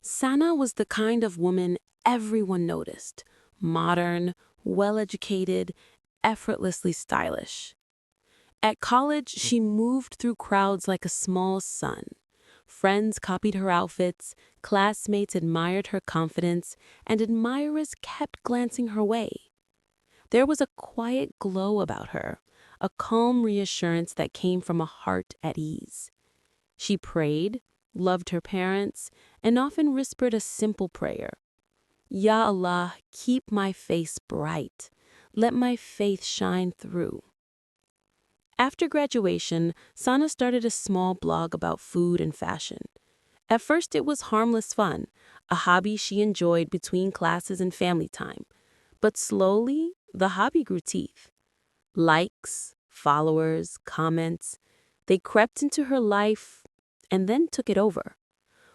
Sana was the kind of woman everyone noticed: modern, well-educated, effortlessly stylish. At college, she moved through crowds like a small sun. Friends copied her outfits, classmates admired her confidence, and admirers kept glancing her way. There was a quiet glow about her, a calm reassurance that came from a heart at ease. She prayed, loved her parents, and often whispered a simple prayer: Ya Allah, keep my face bright. Let my faith shine through. After graduation, Sana started a small blog about food and fashion. At first, it was harmless fun, a hobby she enjoyed between classes and family time. But slowly, the hobby grew teeth. Likes, followers, comments, they crept into her life and then took it over.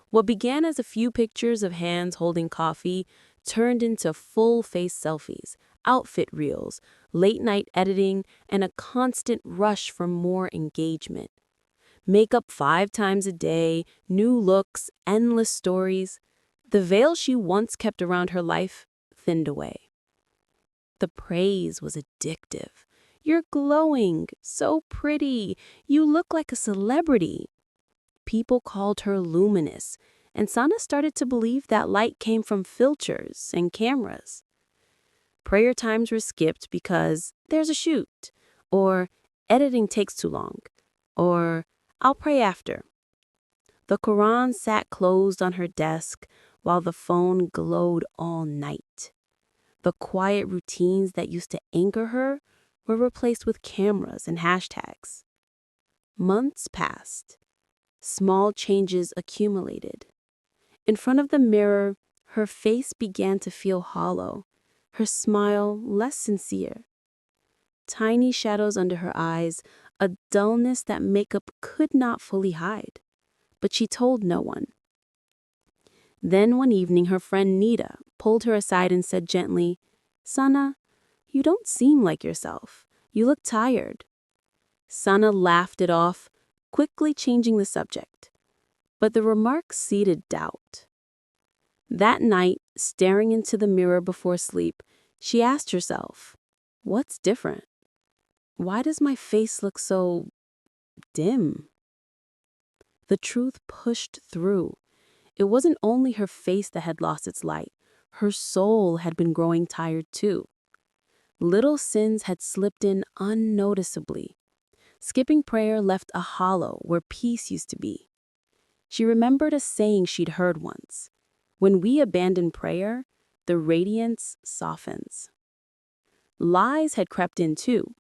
What began as a few pictures of hands holding coffee turned into full-face selfies, outfit reels, late-night editing, and a constant rush for more engagement. Makeup 5 times a day, new looks, endless stories. The veil she once kept around her life thinned away. The praise was addictive. You're glowing, so pretty, you look like a celebrity. People called her luminous, and Sana started to believe that light came from filters and cameras. Prayer times were skipped because there's a shoot, or editing takes too long, or I'll pray after. The Quran sat closed on her desk while the phone glowed all night. The quiet routines that used to anchor her were replaced with cameras and hashtags. Months passed. Small changes accumulated. In front of the mirror, her face began to feel hollow, her smile less sincere. Tiny shadows under her eyes, a dullness that makeup could not fully hide. But she told no one. Then one evening, her friend Nita pulled her aside and said gently, "Sana, you don't seem like yourself. You look tired." Sana laughed it off, quickly changing the subject. But the remark seeded doubt. That night, staring into the mirror before sleep, she asked herself, "What's different? Why does my face look so dim?" The truth pushed through. It wasn't only her face that had lost its light. Her soul had been growing tired too. Little sins had slipped in unnoticeably. Skipping prayer left a hollow where peace used to be. She remembered a saying she'd heard once: "When we abandon prayer, the radiance softens." Lies had crept in too,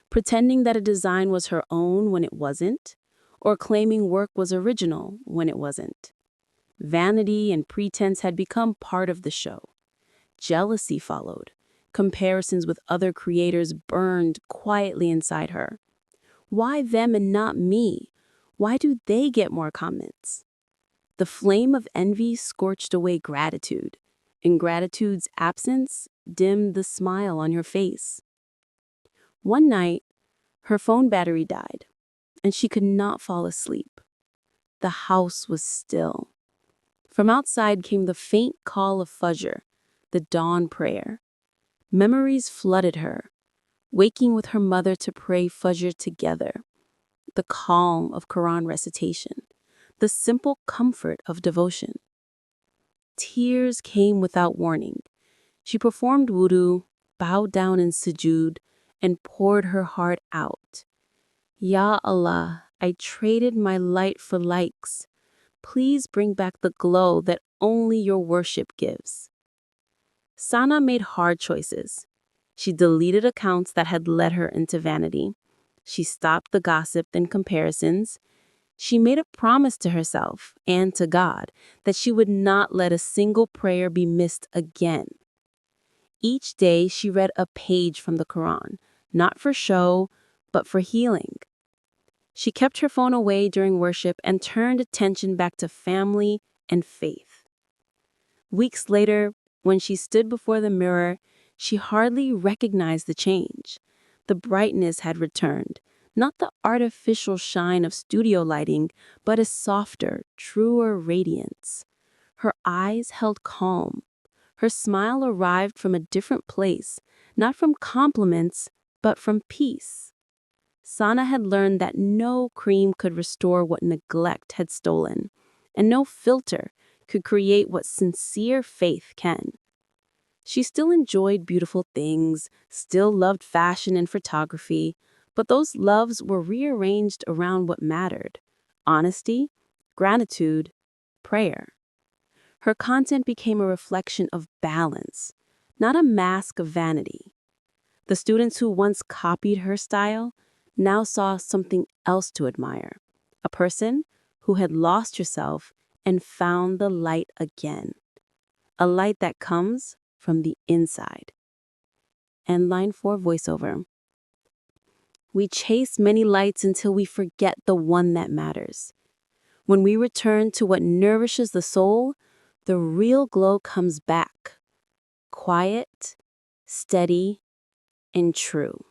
pretending that a design was her own when it wasn't, or claiming work was original when it wasn't. Vanity and pretense had become part of the show. Jealousy followed. Comparisons with other creators burned quietly inside her. Why them and not me? Why do they get more comments? The flame of envy scorched away gratitude. In gratitude's absence, dimmed the smile on your face. One night, her phone battery died, and she could not fall asleep. The house was still. From outside came the faint call of Fajr, the dawn prayer. Memories flooded her, waking with her mother to pray Fajr together. The calm of Quran recitation, the simple comfort of devotion. Tears came without warning. She performed wudu, bowed down in sujood, and poured her heart out. Ya Allah, I traded my light for likes. Please bring back the glow that only your worship gives. Sana made hard choices. She deleted accounts that had led her into vanity. She stopped the gossip and comparisons. She made a promise to herself and to God that she would not let a single prayer be missed again. Each day she read a page from the Quran, not for show, but for healing. She kept her phone away during worship and turned attention back to family and faith. Weeks later, when she stood before the mirror, she hardly recognized the change. The brightness had returned, not the artificial shine of studio lighting, but a softer, truer radiance. Her eyes held calm. Her smile arrived from a different place, not from compliments, but from peace. Sana had learned that no cream could restore what neglect had stolen, and no filter could create what sincere faith can. She still enjoyed beautiful things, still loved fashion and photography, but those loves were rearranged around what mattered: honesty, gratitude, prayer. Her content became a reflection of balance, not a mask of vanity. The students who once copied her style now saw something else to admire: a person who had lost herself and found the light again, a light that comes from the inside. And line 4 voiceover. We chase many lights until we forget the one that matters. When we return to what nourishes the soul, the real glow comes back. Quiet, steady, and true.